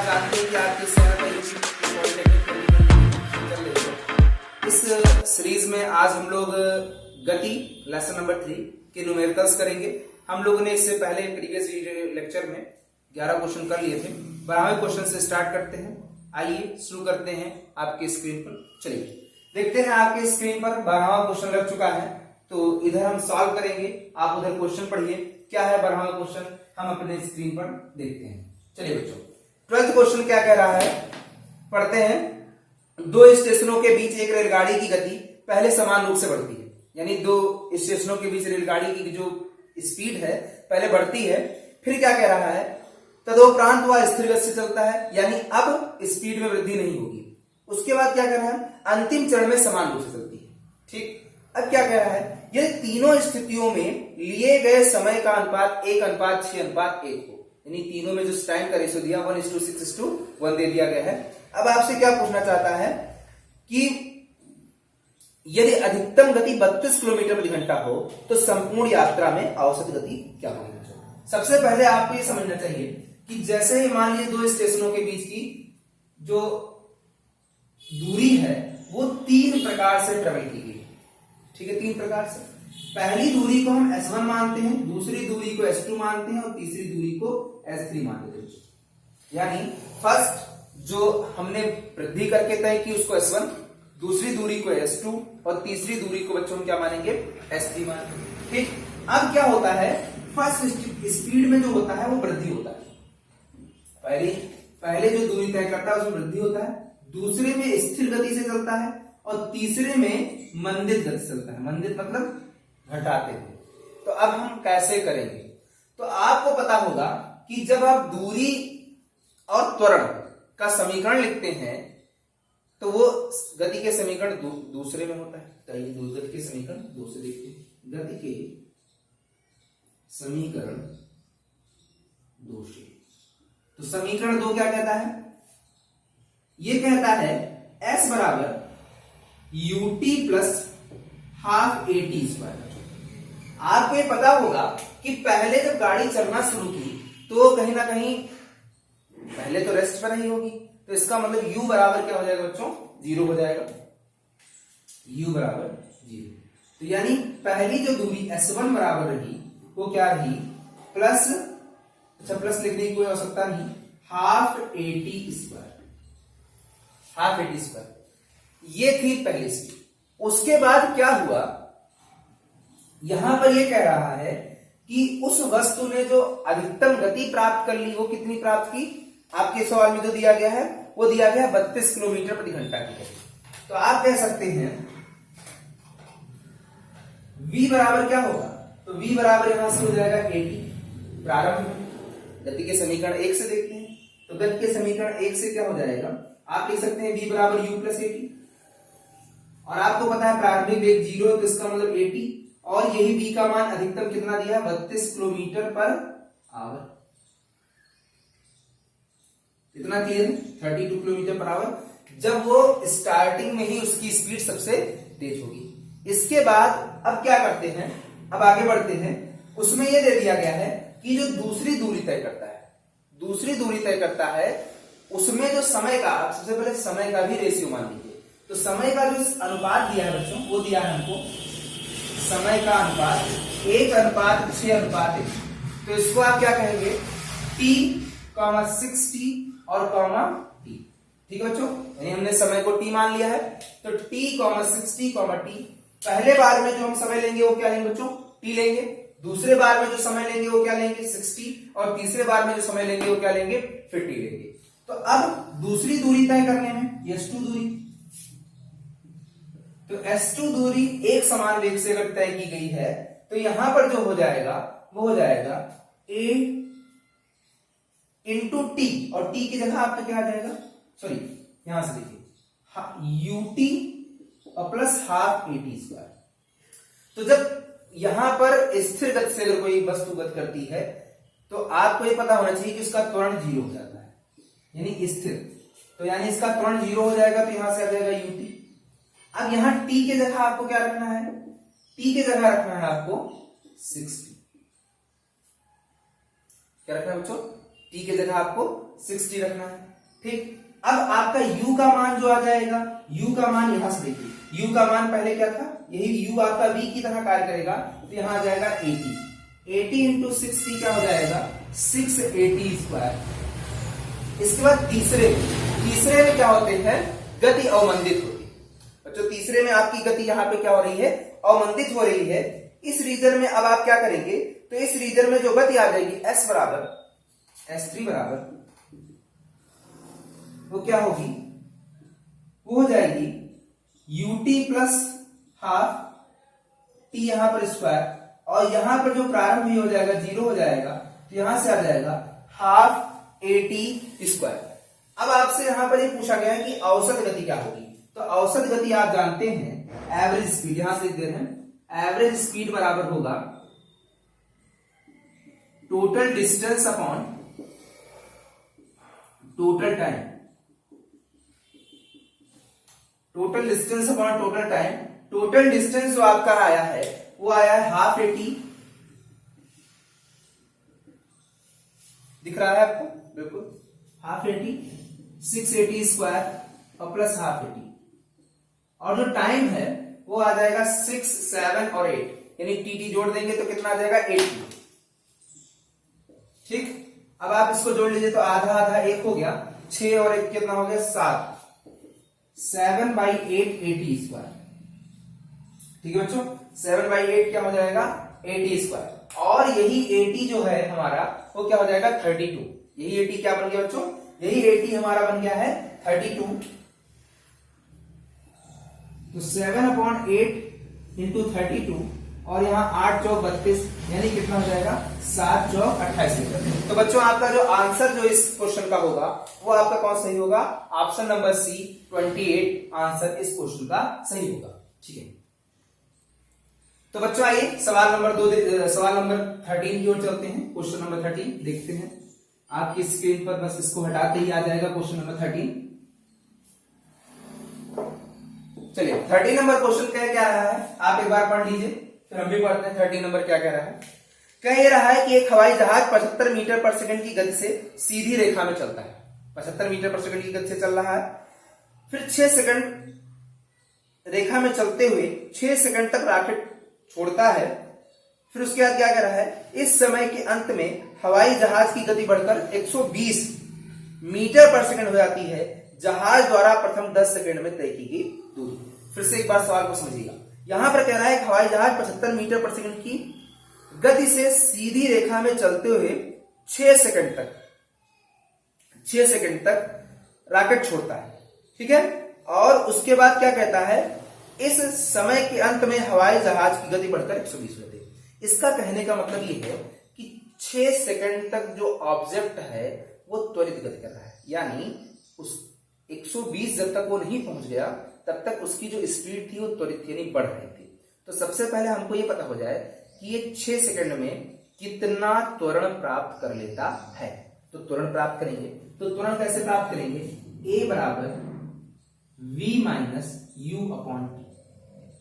आप जानते हैं कि आपके शहर में इस सीरीज में आज हम लोग गति लेसन नंबर 3 के न्यूमेरिकल्स करेंगे। हम लोगों ने इससे पहले प्रीवियस लेक्चर में 11 क्वेश्चन कर लिए थे। 12वें क्वेश्चन से स्टार्ट करते हैं। आइए शुरू करते हैं आपके स्क्रीन पर। चलिए देखते हैं, आपके स्क्रीन पर 12वां क्वेश्चन लग चुका है, तो इधर हम सॉल्व करेंगे, आप उधर क्वेश्चन पढ़िए। क्या है 12वां क्वेश्चन, हम अपने स्क्रीन पर देखते हैं। चलिए बच्चों, 12th क्वेश्चन क्या कह रहा है, पढ़ते हैं। दो स्टेशनों के बीच एक रेलगाड़ी की गति पहले समान रूप से बढ़ती है, यानी दो स्टेशनों के बीच रेलगाड़ी की जो स्पीड है पहले बढ़ती है, फिर क्या कह रहा है, तदोपरांत वह स्थिर गति से चलता है, यानी अब स्पीड में वृद्धि नहीं होगी। उसके बाद क्या कह रहा है, अंतिम चरण में समान रूप से चलती है। ठीक, अब क्या कह रहा है, ये तीनों स्थितियों में लिए गए समय का अनुपात 1:6:1 हो, यानी तीनों में जो टाइम का रेशियो दिया 1:6:1 दे दिया गया है। अब आपसे क्या पूछना चाहता है कि यदि अधिकतम गति 32 किलोमीटर प्रति घंटा हो तो संपूर्ण यात्रा में औसत गति क्या होगी। सबसे पहले आपको ये समझना चाहिए कि जैसे ही मान लीजिए दो स्टेशनों के बीच की जो दूरी है वो 3 प्रकार से ट्रेवल की गई। ठीक है, 3 प्रकार से। पहली दूरी को हम S1 मानते हैं, दूसरी दूरी को S2 मानते हैं और तीसरी दूरी को S3 मानते हैं। यानी फर्स्ट जो हमने वृद्धि करके तय की उसको S1, दूसरी दूरी को S2 और तीसरी दूरी को बच्चों हम क्या मानेंगे, S3 मानेंगे। ठीक, अब क्या होता है, फर्स्ट स्पीड में जो होता है वो वृद्धि होता है। पहले जो दूरी तय करता है उसमें वृद्धि होता है, दूसरे में स्थिर गति से चलता है और तीसरे में मंदित गति से चलता है। मंदित मतलब घटाते हैं। तो अब हम कैसे करेंगे, तो आपको पता होगा कि जब आप दूरी और त्वरण का समीकरण लिखते हैं तो वो गति के समीकरण दूसरे में होता है। तो ये गति के समीकरण दूसरे देखते हैं। गति के समीकरण दूसरे, तो समीकरण 2 क्या कहता है, ये कहता है S बराबर ut plus half AT square. आपको ये पता होगा कि पहले जब गाड़ी चलना शुरू की तो कहीं ना कहीं पहले तो रेस्ट पर ही होगी, तो इसका मतलब u बराबर क्या हो जाएगा बच्चों, 0 हो जाएगा। u बराबर 0, तो यानी पहली जो दूरी S1 बराबर रही वो क्या रही, प्लस, अच्छा प्लस लिखने की कोई आवश्यकता नहीं, हाफ AT स्क्वायर, ये थी पहली स्पीड। उसके बाद क्या हुआ, यहां पर ये कह रहा है कि उस वस्तु ने जो अधिकतम गति प्राप्त कर ली वो कितनी प्राप्त की, आपके सवाल में जो दिया गया है वो दिया गया 32 किलोमीटर प्रति घंटा की गति। तो आप कह सकते हैं v बराबर क्या होगा, तो v बराबर यहां से हो जाएगा AT प्रारंभ। गति के समीकरण 1 से देखते हैं, तो गति के समीकरण 1 से क्या हो जाएगा, आप लिख सकते हैं v बराबर u प्लस AT, और आपको पता है प्रारंभिक वेग 0 है तो इसका मतलब AT, और यही v का मान अधिकतम कितना दिया है, 32 किलोमीटर पर आवर। इतना क्लियर है, 32 किलोमीटर पर आवर, जब वो स्टार्टिंग में ही उसकी स्पीड सबसे तेज होगी। इसके बाद अब क्या करते हैं, अब आगे बढ़ते हैं। उसमें ये दे दिया गया है कि जो दूसरी दूरी तय करता है उसमें जो समय का, सबसे पहले समय का भी रेशियो मान लीजिए। तो समय का जो अनुपात दिया है बच्चों, वो दिया है हमको समय का अनुपात 1:6:1। तो इसको आप क्या कहेंगे, T, 60 और T। ठीक है बच्चों, यानी हमने समय को T मान लिया है, तो T, 60, T। पहले बार में जो हम समय लेंगे वो क्या लेंगे बच्चों, T लेंगे। दूसरे बार में जो समय लेंगे वो क्या लेंगे, 60, और तीसरे बार में जो समय लेंगे वो क्या लेंगे, 50 लेंगे। तो अब दूसरी दूरी तय करने में S2 दूरी, तो S2 दूरी एक समान वेग से अगर तय की गई है तो यहां पर जो हो जाएगा वो हो जाएगा A इंटू T, और T की जगह आपका क्या आ जाएगा, सॉरी यहां से देखिए UT और प्लस हाफ AT स्क्वायर। तो जब यहां पर स्थिर गति से अगर कोई वस्तु गति करती है तो आपको ये पता होना चाहिए कि उसका त्वरण 0 हो जाता है, यानी स्थिर। तो यानी इसका त्वरण 0 हो जाएगा, तो यहां से आ जाएगा UT। अब यहां T की जगह आपको क्या रखना है, T की जगह रखना है आपको 60। क्या रखना है बच्चों, T की जगह आपको 60 रखना है। ठीक। अब आपका u का मान जो आ जाएगा, u का मान यहां से देखिए, u का मान पहले क्या था, यही u आपका v की तरह कार्य करेगा, तो यहां आ जाएगा 80, 80 इंटू 60 क्या हो जाएगा 680 स्क्वायर। इसके बाद तीसरे में क्या होते हैं, गति अवमंदित होती है। बच्चों तीसरे में आपकी गति यहाँ पे क्या हो रही है, अवमंदित हो रही है। इस रीजन में अब आप क्या करेंगे, तो इस रीजन में जो गति आ जाएगी s बराबर s3 बराबर वो क्या होगी, वो हो जाएगी ut प्लस हाफ t यहां पर स्क्वायर, और यहां पर जो प्रारंभ भी हो जाएगा 0 हो जाएगा, तो यहां से आ जाएगा हाफ at स्क्वायर। अब आपसे यहां पर ये पूछा गया है कि औसत गति क्या होगी, तो औसत गति आप जानते हैं एवरेज स्पीड, यहां से दे रहे हैं एवरेज स्पीड बराबर होगा total distance upon total time, total distance upon total time. Total distance जो आपका आया है वो आया है हाफ 80, दिख रहा है आपको, बिल्कुल हाफ 80, 680 स्क्वायर और प्लस हाफ 80, और जो टाइम है वो आ जाएगा 6, 7 और 8, यानी टी जोड़ देंगे तो कितना आ जाएगा 80। ठीक, अब आप इसको जोड़ लीजिए तो आधा आधा 1 हो गया, 6 और 1 कितना हो गया 7, 7/8 80 स्क्वायर। ठीक है बच्चों, 7/8 क्या हो जाएगा 80 स्क्वायर, और यही 80 जो है हमारा वो क्या हो जाएगा 32। यही 80 क्या बन गया बच्चों, यही 80 हमारा बन गया है 32। तो 7/8 इंटू 32, और यहाँ 8 चौक 32, यानी कितना हो जाएगा 7 चौक 28 मीटर। तो बच्चों आपका जो आंसर जो इस क्वेश्चन का होगा वो आपका कौन सही होगा, ऑप्शन नंबर सी 28 आंसर इस क्वेश्चन का सही होगा। ठीक है, तो बच्चों आइए सवाल नंबर 13 की ओर चलते हैं। क्वेश्चन नंबर 13 देखते हैं, आपकी स्क्रीन पर बस इसको हटाते ही आ जाएगा क्वेश्चन नंबर 13। चलिए 13 नंबर क्वेश्चन क्या रहा है, आप एक बार पढ़ लीजिए, फिर हम भी पढ़ते हैं 13 नंबर क्या कह रहा है। कह ये रहा है कि एक हवाई जहाज 75 मीटर पर सेकंड की गति से सीधी रेखा में चलता है, 75 मीटर पर सेकंड की गति से चल रहा है, फिर 6 सेकंड रेखा में चलते हुए 6 सेकंड तक रॉकेट छोड़ता है। फिर उसके बाद क्या कह रहा है, इस समय के अंत में हवाई जहाज की गति बढ़कर 120 मीटर पर सेकंड हो जाती है, जहाज द्वारा प्रथम 10 सेकंड में तय की गई दूरी। फिर से एक बार सवाल को समझिएगा, यहां पर कह रहा है कि हवाई जहाज 75 मीटर पर सेकंड की गति से सीधी रेखा में चलते हुए 6 सेकंड तक रॉकेट छोड़ता है। ठीक है, और उसके बाद क्या कहता है, इस समय के अंत में हवाई जहाज की गति बढ़कर 120 हो जाती है। इसका कहने का मतलब ये है कि 6 सेकंड तक जो ऑब्जेक्ट है वो त्वरित गति कर रहा है, यानी उस 120 जब तक वो नहीं पहुंच गया तब तक उसकी जो स्पीड थी वो त्वरित यानी बढ़ रही थी। तो सबसे पहले हमको ये पता हो जाए कि ये 6 सेकंड में कितना त्वरण प्राप्त कर लेता है। तो त्वरण प्राप्त करेंगे, तो त्वरण कैसे प्राप्त करेंगे, a बराबर v minus u upon T.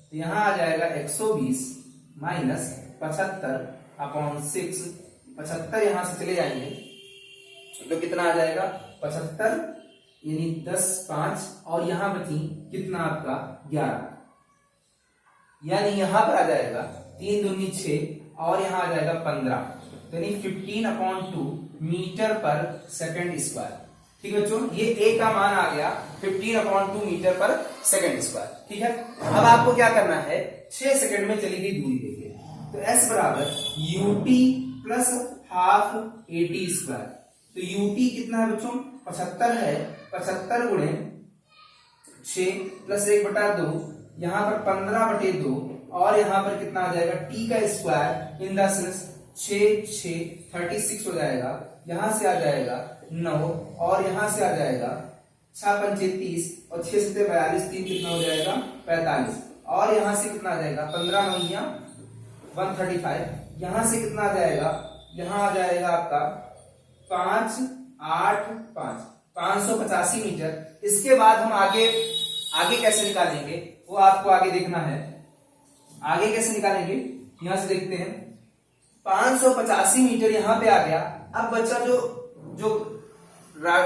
तो यहां आ जाएगा 120 माइनस 75 अपॉन 6, 75 यहां से चले जाएंगे तो कितना आ जाएगा 75, यानी 10 5, और यहां बची कितना आपका 11, यानी यहां पर आ जाएगा 3 दूनी 6, और यहां आ जाएगा 15, यानी 15/2 मीटर पर सेकंड स्क्वायर। ठीक है बच्चों, ये a का मान आ गया 15/2 मीटर पर सेकंड स्क्वायर। ठीक है, अब आपको क्या करना है, 6 सेकंड में चली गई दूरी देखिए, तो s बराबर ut प्लस हाफ 80 स्क्वायर। तो ut कितना है बच्चों 75 है, 75 गुणे 6 प्लस 1/2, यहां पर 15/2, और यहां पर कितना आ जाएगा t का स्क्वायर इन द सेंस 6 36 हो जाएगा, यहां से आ जाएगा 9, और यहां से आ जाएगा 6 5 30, और 6 से 42, 3 कितना हो जाएगा 45, और यहां से कितना आ जाएगा 15 9 135, यहां से कितना आ जाएगा, यहां आ जाएगा आपका 5 8 5 585 मीटर। इसके बाद हम आगे कैसे निकालेंगे वो आपको आगे देखना है। आगे कैसे निकालेंगे, यहां से देखते हैं, 585 मीटर यहां पे आ गया। अब बच्चा जो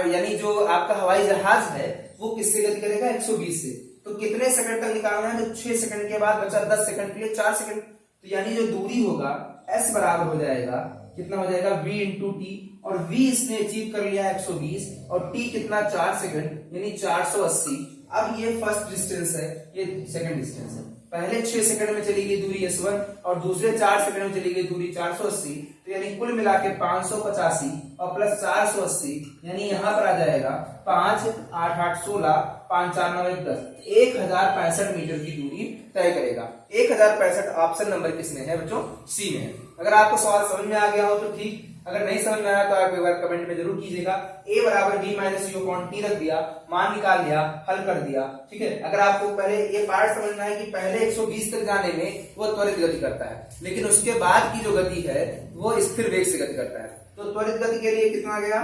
यानी जो आपका हवाई जहाज है वो किससे गति करेगा 120 से। तो कितने सेकंड तक निकालना है, तो 6 सेकंड के बाद बचा 10 सेकंड के लिए 4 सेकंड। तो यानी जो दूरी होगा s बराबर हो जाएगा, कितना हो जाएगा v इंटू टी, और v इसने अचीव कर लिया 120 और t कितना 4 सेकंड यानी 480। अब ये फर्स्ट डिस्टेंस है, ये सेकंड डिस्टेंस है। पहले 6 सेकंड में चली गई दूरी s1 और दूसरे 4 सेकंड में चली गई दूरी 480, तो यानी कुल मिला के 585 और प्लस 480 यानी यहाँ पर आ जाएगा 5 8 8 16 5 4 9 1 10 1065 मीटर की दूरी तय करेगा। 1065 ऑप्शन नंबर किसमें है बच्चों, सी में है। अगर आपको सवाल समझ में आ गया हो तो ठीक, अगर नहीं समझ में आया तो आप एक बार कमेंट में जरूर कीजिएगा। a बराबर v minus you upon T रख दिया, मान निकाल लिया, हल कर दिया, ठीक है। अगर आपको पहले ये पार्ट समझना है कि पहले 120 तक जाने में वो त्वरित गति करता है, लेकिन उसके बाद की जो गति है वो स्थिर वेग से गति करता है। तो त्वरित गति के लिए कितना गया,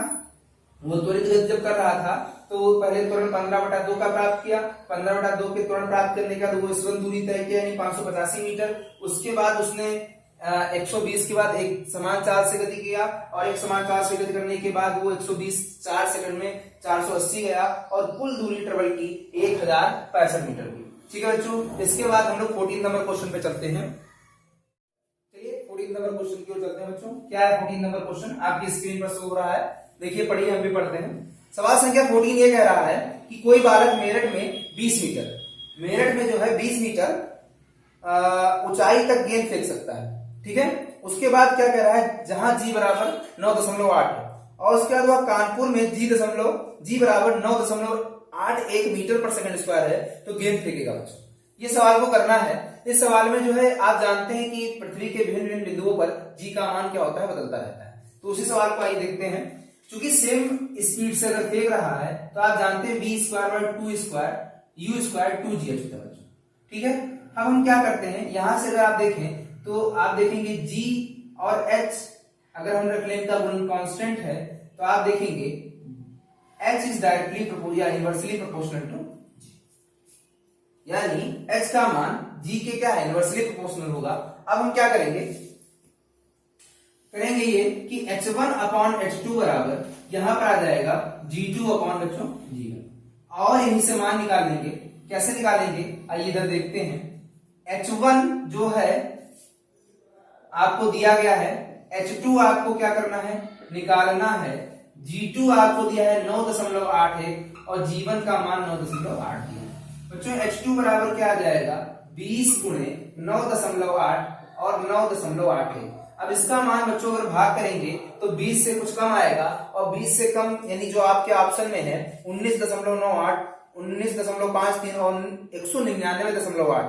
वो त्वरित गति जब कर रहा था तो पहले त्वरण 15/2 का प्राप्त किया, 15/2 के त्वरण प्राप्त करने के बाद वो s1 दूरी तय किया यानी 585 मीटर। उसके बाद उसने 120 के बाद एक समान चाल से गति किया और एक समान चाल से गति करने के बाद वो 120 4 सेकंड में 480 गया और कुल दूरी ट्रेवल की 1065 मीटर की। ठीक है बच्चों, इसके बाद हम लोग 14 नंबर क्वेश्चन पे चलते हैं। चलिए 14 नंबर क्वेश्चन की ओर चलते हैं बच्चों। क्या है 14 नंबर क्वेश्चन, आपकी स्क्रीन पर शो हो रहा है, देखिए पढ़िए, हम भी पढ़ते हैं। सवाल संख्या 14 ये कह रहा है कि कोई बालक मेरठ में 20 मीटर, मेरठ में जो है 20 मीटर ऊंचाई तक गेंद फेंक सकता है, ठीक है। उसके बाद क्या कह रहा है, जहां जी बराबर 9.8 है और उसके बाद वह कानपुर में जी बराबर 9.81 मीटर पर सेकंड स्क्वायर है तो गेंद फेंकेगा बच्चों। ये सवाल को करना है। इस सवाल में जो है आप जानते हैं कि पृथ्वी के विभिन्न विभिन्न बिंदुओं पर जी का मान क्या होता है, बदलता रहता है। तो उसी सवाल को आइए देखते हैं। चूंकि सेम स्पीड से अगर फेंक रहा है तो आप जानते हैं v square by 2 square u square 2g होता है बच्चों, ठीक है। अब हम क्या करते हैं, यहां से अगर आप देखें तो आप देखेंगे g और h अगर हम रख लें इनका गुणन कांस्टेंट है तो आप देखेंगे h इज डायरेक्टली या इनवर्सली प्रोपोर्शनल टू g, यानी h का मान g के क्या है, इनवर्सली प्रोपोर्शनल होगा। अब हम क्या करेंगे ये कि h1 अपॉन h2 बराबर यहां पर आ जाएगा g2 अपॉन बच्चों g1 और यहीं से मान निकाल लेंगे। कैसे निकालेंगे आइए इधर देखते हैं। h1 जो है आपको दिया गया है, h2 आपको क्या करना है, निकालना है, g2 आपको दिया है 9.81 और g1 का मान 9.8 दिया है बच्चों। h2 बराबर क्या आ जाएगा 20 गुणे 9.8 और 9.81। अब इसका मान बच्चों अगर भाग करेंगे तो 20 से कुछ कम आएगा और 20 से कम यानी जो आपके ऑप्शन में है 19.98, 19.53 और 199.8।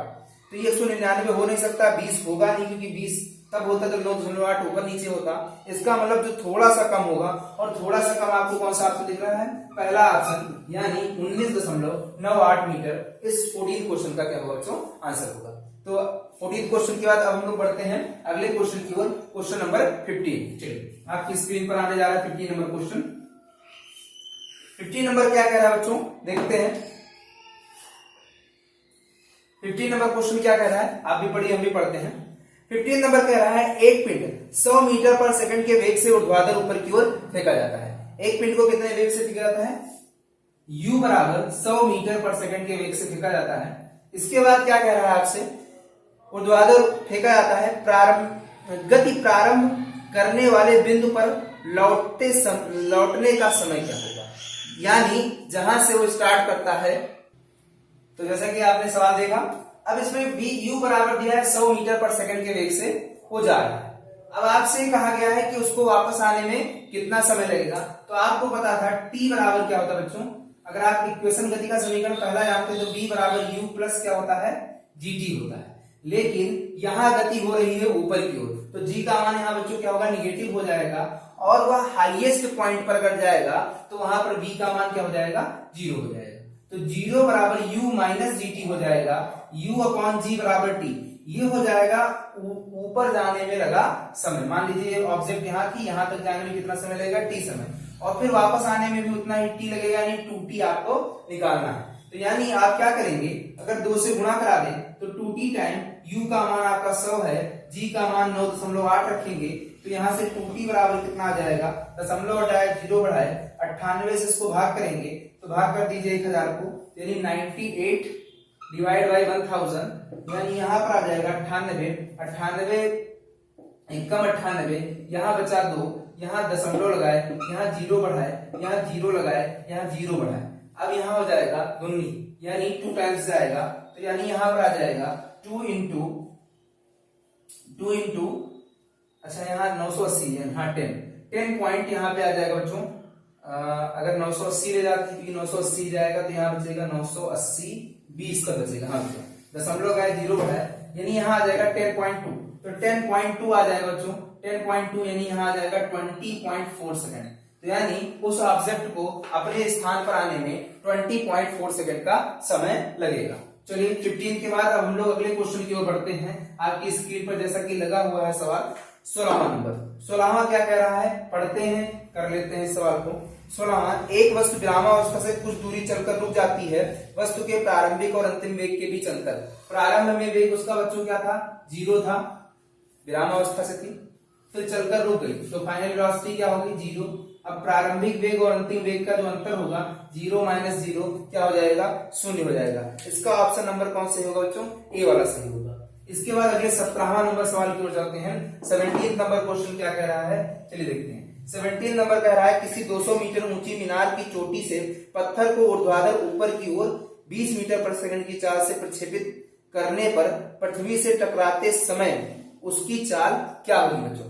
तो ये 199 हो नहीं सकता, 20 होगा नहीं, क्योंकि 20 तब होता जब 9.8 ऊपर नीचे होता। इसका मतलब जो थोड़ा सा कम होगा, और थोड़ा सा कम आपको कौन सा ऑप्शन दिख रहा है, पहला ऑप्शन, यानी 19.98 मीटर इस 14 क्वेश्चन का क्या होगा बच्चों, आंसर होगा। तो 14 क्वेश्चन के बाद अब हम लोग बढ़ते हैं अगले क्वेश्चन की ओर, क्वेश्चन नंबर 15। चलिए आपकी स्क्रीन पर आने जा रहा है 15 नंबर क्वेश्चन। 15 नंबर क्या कह रहा है बच्चों, देखते हैं 15 नंबर क्वेश्चन क्या कह रहा है, आप भी पढ़िए हम भी पढ़ते हैं। 15 नंबर कह रहा है एक पिंड 100 मीटर पर सेकंड के वेग से ऊर्ध्वाधर ऊपर की ओर फेंका जाता है। एक पिंड को कितने वेग से फेंका जाता है, u बराबर 100 मीटर पर सेकंड के वेग से फेंका जाता है। इसके बाद क्या कह रहा है आपसे, ऊर्ध्वाधर फेंका जाता है, गति प्रारंभ करने वाले बिंदु पर लौटने का समय क्या होगा, यानी जहां से वो स्टार्ट करता है। तो जैसा कि आपने सवाल देखा, अब इसमें u बराबर दिया है 100 मीटर पर सेकंड के वेग से वो जा रहा है। अब आपसे कहा गया है कि उसको वापस आने में कितना समय लगेगा। तो आपको पता था t बराबर क्या होता है बच्चों, अगर आप इक्वेशन गति का समीकरण पहला जानते हैं तो v बराबर u प्लस क्या होता है, gt होता है। लेकिन यहां गति हो रही है ऊपर की ओर, तो g का मान यहां बच्चों क्या होगा, निगेटिव हो जाएगा, और वह हाईएस्ट पॉइंट पर अगर जाएगा तो वहां पर v का मान क्या हो जाएगा, 0 हो जाएगा। तो 0 बराबर u माइनस gt हो जाएगा, u अपॉन g बराबर t। ये हो जाएगा ऊपर जाने में लगा समय। मान लीजिए ऑब्जेक्ट यहाँ थी, यहाँ तक जाने में कितना समय लगेगा, t समय, और फिर वापस आने में भी उतना ही t लगेगा, यानी 2t आपको निकालना है। तो यानी आप क्या करेंगे, अगर 2 से गुणा करा दें तो 2t टाइम u का मान आपका 100 है, g का मान 9.8 रखेंगे, तो यहाँ से 2t बराबर कितना आ जाएगा, दशमलव हटाए 0 बढ़ाए 98 से इसको भाग करेंगे तो भाग कर दीजिए 1000 को, यानी 98 डिवाइड बाई 1000, यानी यहाँ पर आ जाएगा 98 एकम 98, यहाँ बचा 2, यहाँ दशमलव लगाए, यहाँ 0 बढ़ाए, यहाँ 0 लगाए, यहाँ 0 बढ़ाए, अब यहाँ हो जाएगा 19, यानी 2 टाइम्स जाएगा, तो यानी यहाँ पर आ जाएगा 2 इंटू अच्छा यहाँ 980 है, हाँ 10 पॉइंट यहाँ पे आ जाएगा बच्चों। अगर 980 ले जाते हैं, 980 जाएगा तो यहाँ बचेगा 980 20 का बचेगा, हाँ दशमलव का 0 बढ़ाए, यानी यहाँ आ जाएगा 10.2, तो 10.2 आ जाएगा बच्चों, 10.2 यानी यहाँ आ जाएगा 20.4 सेकंड। तो यानी उस ऑब्जेक्ट को अपने स्थान पर आने में 20.4 सेकंड का समय लगेगा। चलिए 15 के बाद अब हम लोग अगले क्वेश्चन की ओर बढ़ते हैं। आपकी स्क्रीन पर जैसा कि लगा हुआ है सवाल 16वां नंबर। 16वां क्या कह रहा है, पढ़ते हैं, कर लेते हैं इस सवाल को। 16वां, एक वस्तु विरामावस्था से कुछ दूरी चलकर रुक जाती है, वस्तु के प्रारंभिक और अंतिम वेग के बीच अंतर। प्रारंभ में वेग उसका बच्चों क्या था, 0 था, विरामावस्था से थी, फिर चलकर रुक गई तो फाइनल वेलोसिटी क्या होगी, 0। अब प्रारंभिक वेग और अंतिम वेग का जो अंतर होगा 0 माइनस 0 क्या हो जाएगा, 0 हो जाएगा। इसका ऑप्शन नंबर कौन सही होगा बच्चों, ए वाला सही होगा। इसके बाद अगले 17वां नंबर सवाल की ओर जाते हैं। 17 नंबर क्वेश्चन क्या कह रहा है, चलिए देखते हैं। 17 नंबर कह रहा है, किसी 200 मीटर ऊंची मीनार की चोटी से पत्थर को ऊर्ध्वाधर ऊपर की ओर 20 मीटर पर सेकंड की चाल से प्रक्षेपित करने पर पृथ्वी से टकराते समय उसकी चाल क्या होगी बच्चों,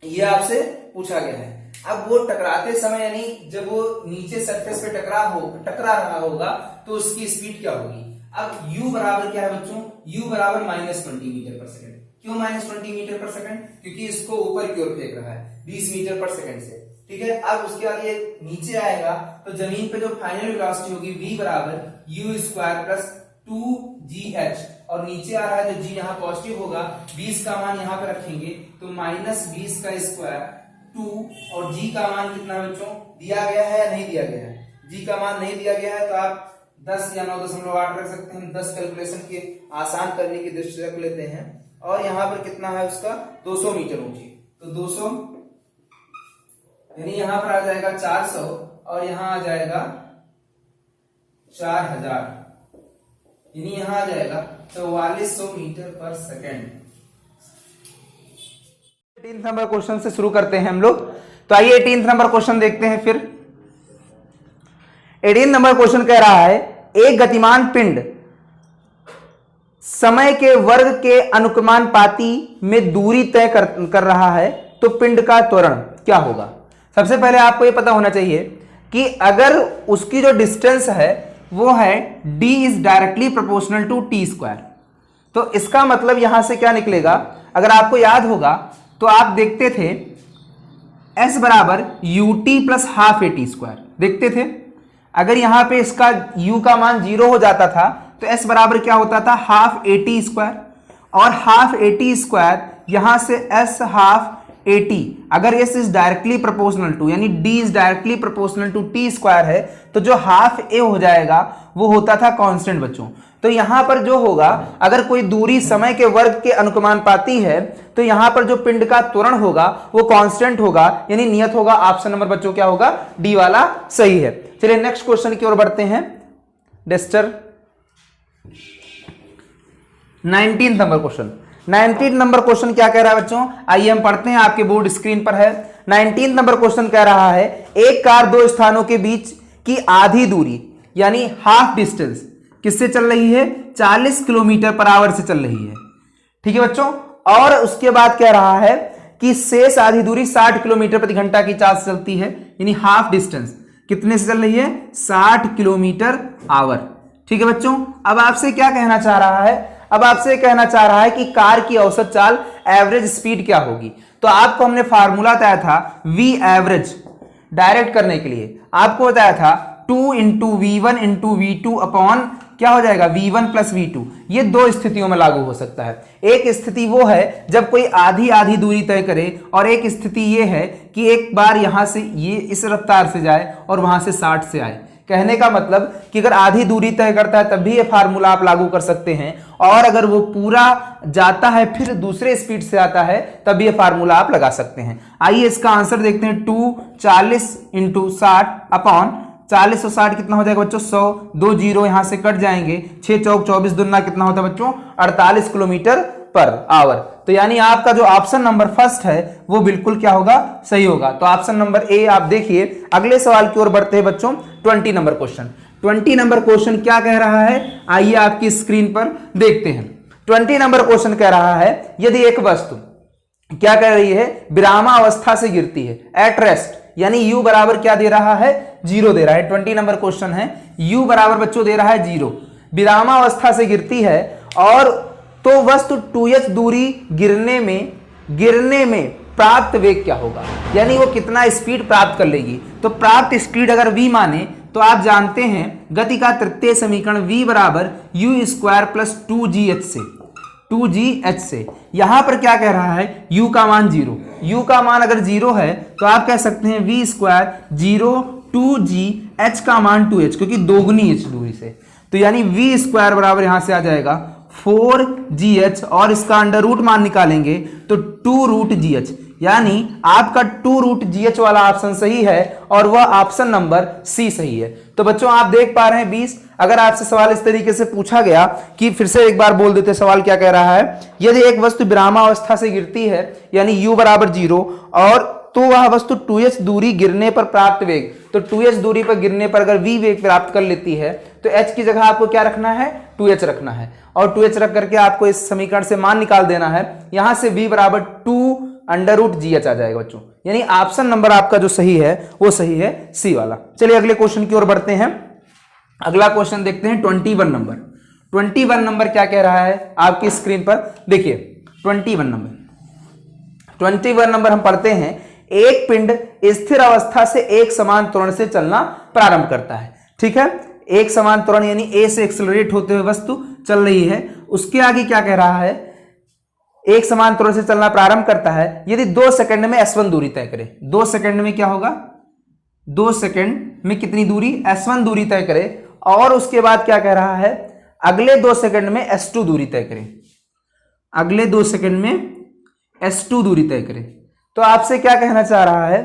ये आपसे पूछा गया है। अब वो टकराते समय यानी जब वो नीचे सरफेस पे टकरा रहा होगा तो उसकी स्पीड क्या होगी। अब u बराबर क्या है बच्चों, u बराबर -20 मीटर पर सेकंड। क्यों -20 मीटर पर सेकंड, क्योंकि इसको ऊपर की ओर फेंक रहा है 20 मीटर पर सेकंड से, ठीक है। अब उसके बाद ये नीचे आएगा तो जमीन पे जो फाइनल वेलोसिटी होगी v बराबर u स्क्वायर प्लस 2gh, और नीचे आ रहा है जो g यहाँ पॉजिटिव होगा, 20 का मान यहाँ पे रखेंगे तो -20 का स्क्वायर 2, और g का मान कितना बच्चों दिया गया है या नहीं दिया गया है, g का मान नहीं दिया गया है तो आप 10 या 9.8 रख सकते हैं। 10 कैलकुलेशन के आसान करने की दृष्टि से रख लेते हैं। और यहाँ पर कितना है उसका 200 मीटर ऊंची, तो 200 यानी यहाँ पर आ जाएगा 400 और यहाँ आ जाएगा 4000, यानी यहाँ आ जाएगा 4400 मीटर पर सेकेंड। 18 नंबर क्वेश्चन से शुरू करते हैं हम लोग। तो आइए 18 नंबर क्वेश्चन देखते हैं। फिर 18 नंबर क्वेश्चन कह रहा है, एक गतिमान पिंड समय के वर्ग के अनुक्रमानुपाती में दूरी तय कर रहा है तो पिंड का त्वरण क्या होगा। सबसे पहले आपको यह पता होना चाहिए कि अगर उसकी जो डिस्टेंस है वो है d is directly proportional to t square, तो इसका मतलब यहां से क्या निकलेगा, अगर आपको याद होगा तो आप देखते थे s बराबर ut plus half a t square देखते थे। अगर यहां पे इसका u का मान 0 हो जाता था तो s बराबर क्या होता था, हाफ ए टी स्क्वायर, और हाफ ए टी स्क्वायर यहां से s हाफ ए टी, अगर s is directly proportional to यानी d is directly proportional to t square है तो जो हाफ ए हो जाएगा वो होता था कांस्टेंट बच्चों। तो यहां पर जो होगा, अगर कोई दूरी समय के वर्ग के अनुक्रमानुपाती है तो यहां पर जो पिंड का त्वरण होगा वो कांस्टेंट होगा, यानी नियत होगा। ऑप्शन नंबर बच्चों क्या होगा, डी वाला सही है। चलिए नेक्स्ट क्वेश्चन की ओर बढ़ते हैं। डेस्टर 19 नंबर क्वेश्चन। 19 नंबर क्वेश्चन क्या कह रहा है बच्चों, आइए हम पढ़ते हैं, आपके बोर्ड स्क्रीन पर है। 19 नंबर क्वेश्चन कह रहा है, एक कार दो स्थानों के बीच की आधी दूरी यानी हाफ डिस्टेंस किससे चल रही है, 40 किलोमीटर पर आवर से चल रही है, ठीक है बच्चों। और उसके बाद कह रहा है कि शेष आधी दूरी 60 किलोमीटर प्रति घंटा की चाल से चलती है, यानी हाफ डिस्टेंस कितने से चल रही है, 60 किलोमीटर आवर, ठीक है बच्चों। अब आपसे क्या कहना चाह रहा है, अब आपसे कहना चाह रहा है कि कार की औसत चाल एवरेज स्पीड क्या होगी। तो आपको हमने फार्मूला बताया था v एवरेज डायरेक्ट करने के लिए, आपको बताया था 2 into V1 into V2 upon क्या हो जाएगा V1 प्लस V2। ये दो स्थितियों में लागू हो सकता है। एक स्थिति वो है जब कोई आधी आधी दूरी तय करे, और एक स्थिति ये है कि एक बार यहां से ये इस रफ्तार से जाए और वहां से 60 से आए। कहने का मतलब कि अगर आधी दूरी तय करता है तब भी ये फार्मूला आप लागू कर सकते हैं, और अगर वो पूरा जाता है फिर दूसरे स्पीड से आता है तब ये फार्मूला आप लगा सकते हैं। आइए इसका आंसर देखते हैं। 240 × 60 अपॉन 40 और 60 कितना हो जाएगा बच्चों 100, 2 जीरो यहां से कट जाएंगे, 6 चौक 24 दुना कितना होता है बच्चों 48 किलोमीटर पर आवर। तो यानी आपका जो ऑप्शन नंबर फर्स्ट है वो बिल्कुल क्या होगा, सही होगा। तो ऑप्शन नंबर ए आप देखिए। अगले सवाल की ओर बढ़ते हैं बच्चों, 20 नंबर क्वेश्चन। 20 नंबर क्वेश्चन क्या कह रहा है, आइए आपकी स्क्रीन पर देखते हैं। 20 नंबर क्वेश्चन कह रहा है यदि एक वस्तु क्या कह रही है, विरामावस्था से गिरती है, एट रेस्ट, यानी u बराबर क्या दे रहा है, 0 दे रहा है। 20 नंबर क्वेश्चन है, u बराबर बच्चों दे रहा है 0, विरामावस्था से गिरती है और तो वस्तु 2h दूरी गिरने में प्राप्त वेग क्या होगा, यानी वो कितना स्पीड प्राप्त कर लेगी। तो प्राप्त स्पीड अगर v माने तो आप जानते हैं गति का तृतीय समीकरण v बराबर u² प्लस 2gh से। यहां पर क्या कह रहा है, u का मान 0, u का मान अगर 0 है तो आप कह सकते हैं v² 0 2g, h का मान 2h, क्योंकि दोगुनी h दूरी से। तो यानी v² बराबर यहां से आ जाएगा 4gh और इसका अंडर रूट मान निकालेंगे तो 2√gh, यानी आपका 2√gh वाला ऑप्शन सही है और वह ऑप्शन नंबर सी सही है। तो बच्चों आप देख पा रहे हैं 20। अगर आपसे सवाल इस तरीके से पूछा गया कि फिर से एक बार बोल देते सवाल क्या कह रहा है, यदि एक वस्तु विरामावस्था से गिरती है यानी u बराबर 0 और तो वह वस्तु 2h दूरी गिरने पर प्राप्त वेग, तो 2h दूरी पर गिरने पर अगर v वेग प्राप्त कर लेती है तो h की जगह आपको क्या रखना है, 2h रखना है और 2h रख करके आपको इस समीकरण से मान निकाल देना है। यहां से v बराबर 2√gh आ जाएगा बच्चों, यानी ऑप्शन नंबर आपका जो सही है वो सही है सी वाला। चलिए अगले क्वेश्चन की ओर बढ़ते हैं। अगला क्वेश्चन देखते हैं 21 नंबर। 21 नंबर क्या कह रहा है आपकी स्क्रीन पर देखिए। 21 नंबर हम पढ़ते हैं, एक पिंड स्थिर अवस्था से एक समान त्वरण से चलना प्रारंभ करता है। ठीक है, एक समान त्वरण यानी ए से एक्सेलरेट होते हुए वस्तु चल रही है। उसके आगे क्या कह रहा है, एक समान त्वरण से चलना प्रारंभ करता है यदि 2 सेकंड में s1 दूरी तय करे। 2 सेकंड में क्या होगा, 2 सेकंड में कितनी दूरी, s1 दूरी तय करे और उसके बाद क्या कह रहा है, अगले 2 सेकंड में s2 दूरी तय करे। अगले 2 सेकंड में s2 दूरी तय करे। तो आपसे क्या कहना चाह रहा है,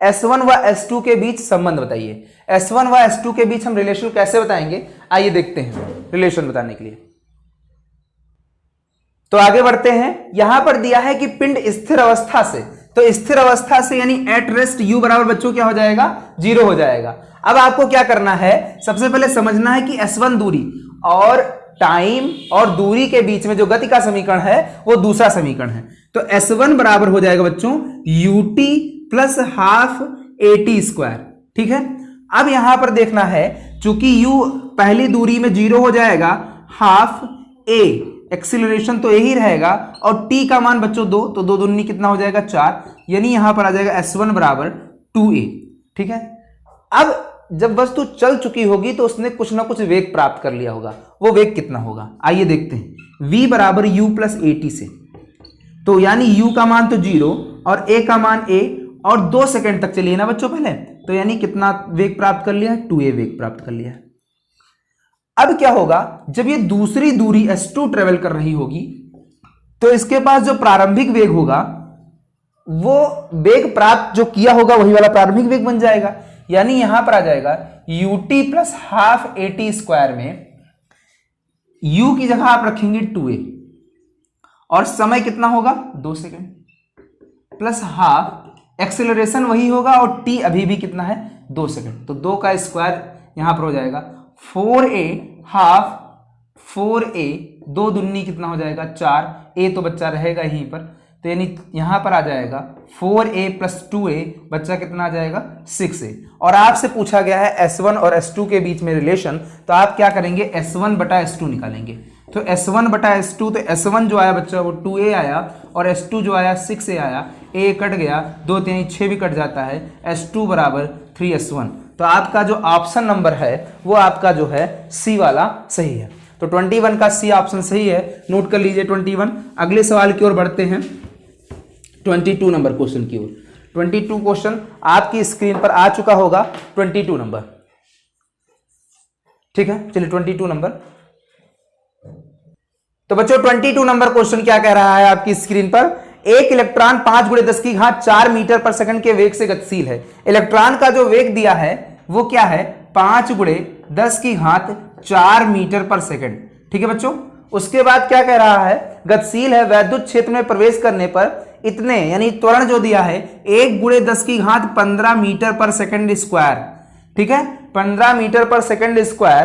S1 व S2 के बीच संबंध बताइए। S1 व S2 के बीच हम रिलेशन कैसे बताएंगे, आइए देखते हैं रिलेशन बताने के लिए। तो आगे बढ़ते हैं। यहां पर दिया है कि पिंड स्थिर अवस्था से, तो स्थिर अवस्था से यानी एट रेस्ट u बराबर बच्चों क्या हो जाएगा, 0 हो जाएगा। अब आपको क्या करना है, सबसे पहले समझना है कि S1 दूरी और टाइम और दूरी के बीच में जो गति का समीकरण है वो दूसरा समीकरण है। तो S1 बराबर हो जाएगा बच्चों ut प्लस हाफ at²। ठीक है, अब यहां पर देखना है चूंकि u पहली दूरी में 0 हो जाएगा, हाफ a एक्सीलरेशन तो यही रहेगा और t का मान बच्चों 2, तो 2 दूनी कितना हो जाएगा 4, यानी यहां पर आ जाएगा S1 बराबर 2a। ठीक है, अब जब वस्तु चल चुकी होगी तो उसने कुछ ना कुछ वेग प्राप्त कर लिया होगा, वो वेग कितना होगा आइए देखते हैं। v बराबर u प्लस at से, तो यानी u का मान तो 0 और a का मान a और 2 सेकंड तक चलिए ना बच्चों पहले, तो यानी कितना वेग प्राप्त कर लिया है, 2a वेग प्राप्त कर लिया है। अब क्या होगा, जब ये दूसरी दूरी s2 ट्रेवल कर रही होगी तो इसके पास जो प्रारंभिक वेग होगा वो वेग प्राप्त जो किया होगा वही वाला प्रारंभिक वेग बन जाएगा, यानी यहां पर आ जाएगा ut प्लस हाफ at² में u की जगह आप रखेंगे 2a और समय कितना होगा 2 सेकंड प्लस हाफ एक्सेलरेशन वही होगा और t अभी भी कितना है 2 सेकंड, तो 2 का स्क्वायर यहां पर हो जाएगा 4a हाफ 4a, 2 दूनी कितना हो जाएगा 4, a तो बच्चा रहेगा यहीं पर, तो यानी यहां पर आ जाएगा 4a प्लस 2a, बच्चा कितना आ जाएगा 6a। और आपसे पूछा गया है S1 और S2 के बीच में रिलेशन, तो आप क्या करेंगे S1 बटा S2 निकालेंगे। तो S1 बटा S2, तो S1 जो आया बच्चा वो 2a आया और S2 जो आया 6a आया, a कट गया, 2 3 6 भी कट जाता है, S2 बराबर 3S1। तो आपका जो ऑप्शन नंबर है वो आपका जो है सी वाला सही है। तो 21 का सी ऑप्शन सही है, नोट कर लीजिए 21। अगले सवाल की ओर बढ़ते हैं 22 नंबर क्वेश्चन की ओर। 22 क्वेश्चन आपकी स्क्रीन पर आ चुका होगा। 22 नंबर ठीक है, चलिए 22 नंबर। तो बच्चों 22 नंबर क्वेश्चन क्या कह रहा है आपकी स्क्रीन पर, एक इलेक्ट्रॉन 5 × 10⁻4 मीटर पर सेकंड के वेग से गतिशील है। इलेक्ट्रॉन का जो वेग दिया है वो क्या है, 5 × 10⁻4 मीटर पर सेकंड। ठीक है बच्चों, उसके बाद क्या कह रहा है, गतिशील है, वैद्युत क्षेत्र में प्रवेश करने पर इतने, यानी त्वरण जो दिया है 1 × 10⁻15 मीटर पर सेकंड स्क्वायर। ठीक है, 15 मीटर पर सेकंड स्क्वायर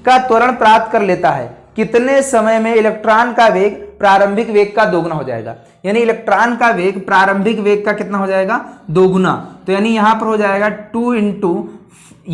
का त्वरण प्राप्त कर लेता है। कितने समय में इलेक्ट्रॉन का वेग प्रारंभिक वेग का दोगुना हो जाएगा, यानी इलेक्ट्रॉन का वेग प्रारंभिक वेग का कितना हो जाएगा, दोगुना। तो यानी यहां पर हो जाएगा 2 ×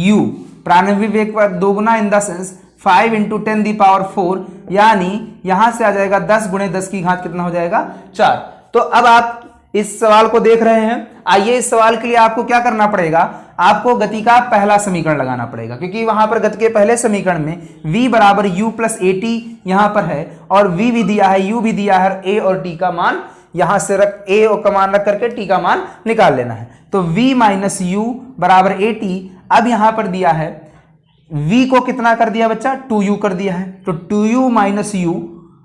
u, प्रारंभिक वेग का दोगुना इन द सेंस 5 × 10⁴, यानी यहां से आ जाएगा 10 × 10 की घात कितना हो जाएगा, 4। तो अब आप इस सवाल को देख रहे हैं, आइए इस सवाल के लिए आपको क्या करना पड़ेगा, आपको गति का पहला समीकरण लगाना पड़ेगा, क्योंकि वहां पर गति के पहले समीकरण में v = u + at यहां पर है, और v भी दिया है, u भी दिया है, a और t का मान यहां से रख, a का मान रख करके t का मान निकाल लेना है। तो v - u = at। अब यहां पर दिया है v को कितना कर दिया बच्चा, 2u कर दिया है, तो 2u - u,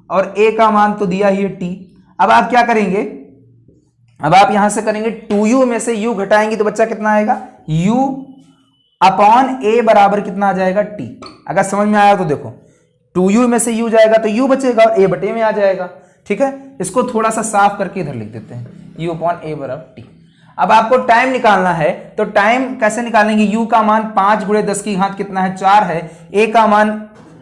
और a का मान तो दिया ही है t। अब आप क्या करेंगे, अब आप यहां से करेंगे 2u में से u घटाएंगे तो बच्चा कितना आएगा, u/a बराबर कितना आ जाएगा, t। अगर समझ में आया तो देखो, 2u में से u जाएगा तो u बचेगा और a बटे में आ जाएगा। ठीक है, इसको थोड़ा सा साफ करके इधर लिख देते हैं, u/a = t। अब आपको टाइम निकालना है, तो टाइम कैसे निकालेंगे, u का मान 5 × 10 की घात कितना है, 4 है, a का मान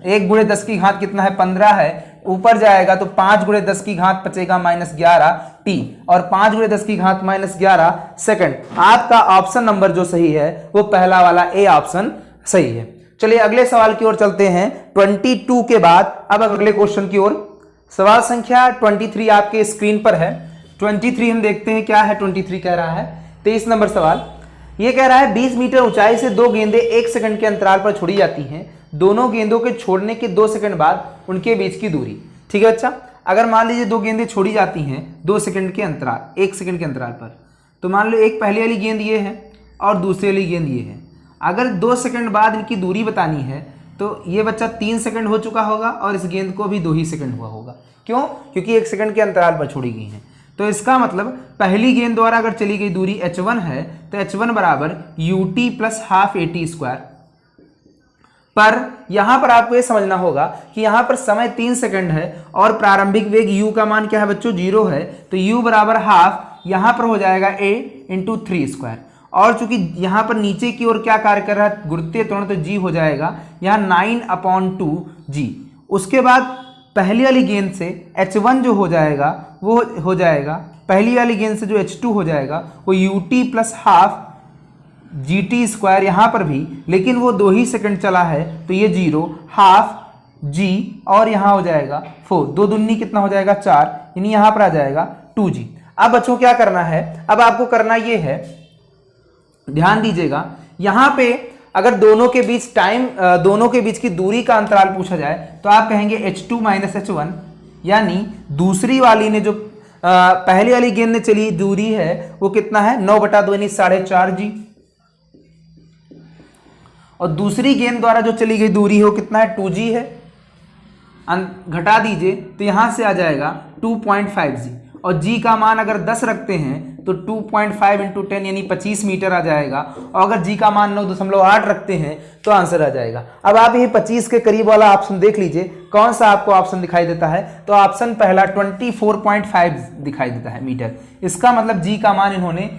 1 × 10 की घात कितना है, 15 है, ऊपर जाएगा तो 5 × 10 की घात बचेगा -11 t, और 5 × 10 की घात -11 सेकंड। आपका ऑप्शन नंबर जो सही है वो पहला वाला ए ऑप्शन सही है। चलिए अगले सवाल की ओर चलते हैं। 22 के बाद अब अगले क्वेश्चन की ओर, सवाल संख्या 23 आपके स्क्रीन पर है। 23 हम देखते हैं क्या है। 23 कह रहा है, 23 नंबर सवाल ये कह रहा है 20 मीटर ऊंचाई से दो गेंदें 1 सेकंड के अंतराल पर छोड़ी जाती हैं। दोनों गेंदों के छोड़ने के 2 सेकंड बाद उनके बीच की दूरी। ठीक है बच्चा, अगर मान लीजिए दो गेंदें छोड़ी जाती हैं 2 सेकंड के अंतराल, 1 सेकंड के अंतराल पर, तो मान लो एक पहली वाली गेंद ये है और दूसरी वाली गेंद ये है। अगर 2 सेकंड बाद इनकी दूरी बतानी है तो ये बच्चा 3 सेकंड हो चुका होगा और इस गेंद को भी 2 ही सेकंड हुआ होगा। क्यों? क्योंकि 1 सेकंड के अंतराल पर छोड़ी गई हैं। तो इसका मतलब पहली गेंद द्वारा अगर चली गई दूरी h1 है तो h1 बराबर ut + ½ at²। पर यहां पर आपको ये समझना होगा कि यहां पर समय 3 सेकंड है और प्रारंभिक वेग u का मान क्या है बच्चों, 0 है, तो u बराबर ½ यहां पर हो जाएगा a × 3²। और चूंकि यहां पर नीचे की ओर क्या कार्य कर रहा है, गुरुत्वीय त्वरण, तो g हो जाएगा यहां 9/2g। उसके बाद पहली वाली गेंद से h1 जो हो जाएगा वो हो जाएगा, पहली वाली गेंद से जो h2 हो जाएगा वो ut + ½ gt² यहां पर भी, लेकिन वो 2 ही सेकंड चला है तो ये 0, ½ g और यहां हो जाएगा 4, 2 दूनी कितना हो जाएगा 4, यानी यहां पर आ जाएगा 2g। अब बच्चों क्या करना है, अब आपको करना ये है, ध्यान दीजिएगा, यहां पे अगर दोनों के बीच दोनों के बीच की दूरी का अंतराल पूछा जाए तो आप कहेंगे h2 - h1, यानी दूसरी वाली ने जो पहली वाली गेंद ने चली दूरी है वो कितना है 9/2 यानी 4.5g, और दूसरी गेंद द्वारा जो चली गई दूरी है वो कितना है 2g है। घटा दीजिए तो यहां से आ जाएगा 2.5g, और g का मान अगर 10 रखते हैं तो 2.5 × 10 यानी 25 मीटर आ जाएगा, और अगर g का मान 9.8 रखते हैं तो आंसर आ जाएगा। अब आप ये 25 के करीब वाला ऑप्शन देख लीजिए, कौन सा आपको ऑप्शन दिखाई देता है, तो ऑप्शन पहला 24.5 दिखाई देता है मीटर। इसका मतलब g का मान इन्होंने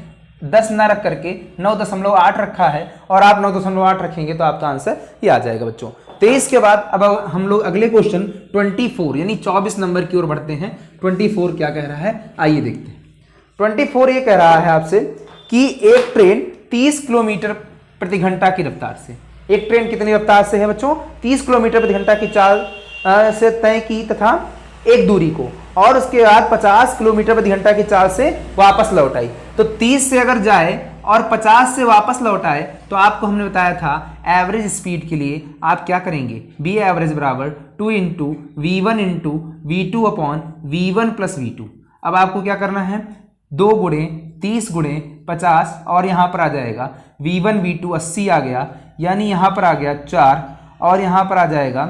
10 ना रख करके 9.8 रखा है, और आप 9.8 रखेंगे तो आपका आंसर ये आ जाएगा बच्चों। 23 के बाद अब हम लोग अगले क्वेश्चन 24 यानी 24 नंबर की ओर बढ़ते हैं। 24 क्या कह रहा है, आइए देखते हैं। 24 ये कह रहा है आपसे कि एक ट्रेन 30 किलोमीटर प्रति घंटा की रफ्तार से, एक ट्रेन कितनी रफ्तार से है बच्चों, 30 किलोमीटर प्रति घंटा की चाल से तय की तथा एक दूरी को, और उसके बाद 50 किलोमीटर प्रति घंटा की चाल से वापस लौट आई। तो 30 से अगर जाए और 50 से वापस लौट आए तो आपको हमने बताया था एवरेज स्पीड के लिए आप क्या करेंगे, बी एवरेज बराबर 2 × v1 × v2/v1 + v2। अब आपको क्या करना है, 2 × 30 × 50, और यहाँ पर आ जाएगा v1 v2 80 आ गया, यानी यहाँ पर आ गया 4, और यहाँ पर आ जाएगा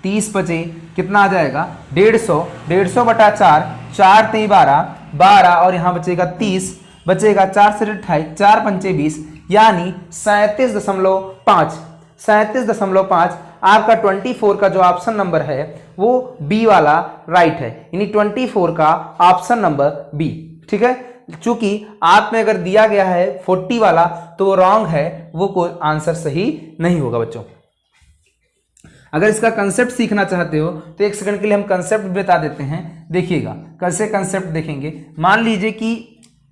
30 बचे कितना आ जाएगा 150, 150 बटा 4, 4 3 12, 12 और यहाँ बचेगा 30, बचेगा 4 से 28, 4 पंचे 20, यानी 37.5, 37.5 आपका 24 का जो ऑप्शन नंबर है वो बी वाला राइट है, यानी 24 का ऑप्शन नंबर बी। ठीक है, चूंकि आप में अगर दिया गया है 40 वाला तो वो रॉन्ग है, वो कोई आंसर सही नहीं होगा बच्चों। अगर इसका कंसेप्ट सीखना चाहते हो तो एक सेकंड के लिए हम कंसेप्ट बता देते हैं, देखिएगा कैसे कंसेप्ट देखेंगे। मान लीजिए कि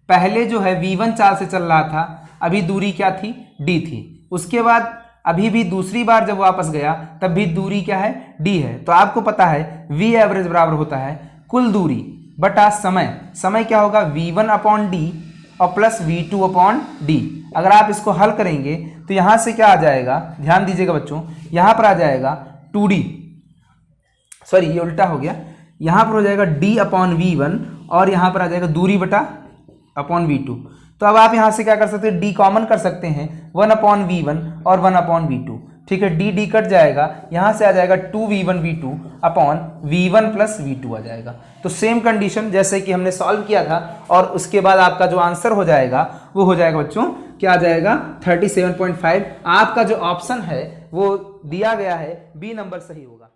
पहले जो है v1 चाल से चल रहा था, अभी दूरी क्या थी d थी, उसके बाद अभी भी दूसरी बार जब वापस गया तब भी दूरी क्या है d है। तो आपको पता है v एवरेज बराबर होता है कुल दूरी बटा समय, समय क्या होगा v1 अपॉन डी और प्लस v2 अपॉन डी। अगर आप इसको हल करेंगे तो यहां से क्या आ जाएगा, ध्यान दीजिएगा बच्चों, यहां पर आ जाएगा 2d, सॉरी ये उल्टा हो गया, यहां पर हो जाएगा d अपॉन v1 और यहां पर आ जाएगा दूरी बटा अपॉन v2। तो अब आप यहां से क्या कर सकते हैं, d कॉमन कर सकते हैं, 1 अपॉन v1 और 1 अपॉन v2। ठीक है, d कट जाएगा, यहां से आ जाएगा 2v1 v2 upon v1 plus v2 आ जाएगा। तो सेम कंडीशन जैसे कि हमने सॉल्व किया था, और उसके बाद आपका जो आंसर हो जाएगा वो हो जाएगा बच्चों क्या आ जाएगा 37.5। आपका जो ऑप्शन है वो दिया गया है बी नंबर सही होगा।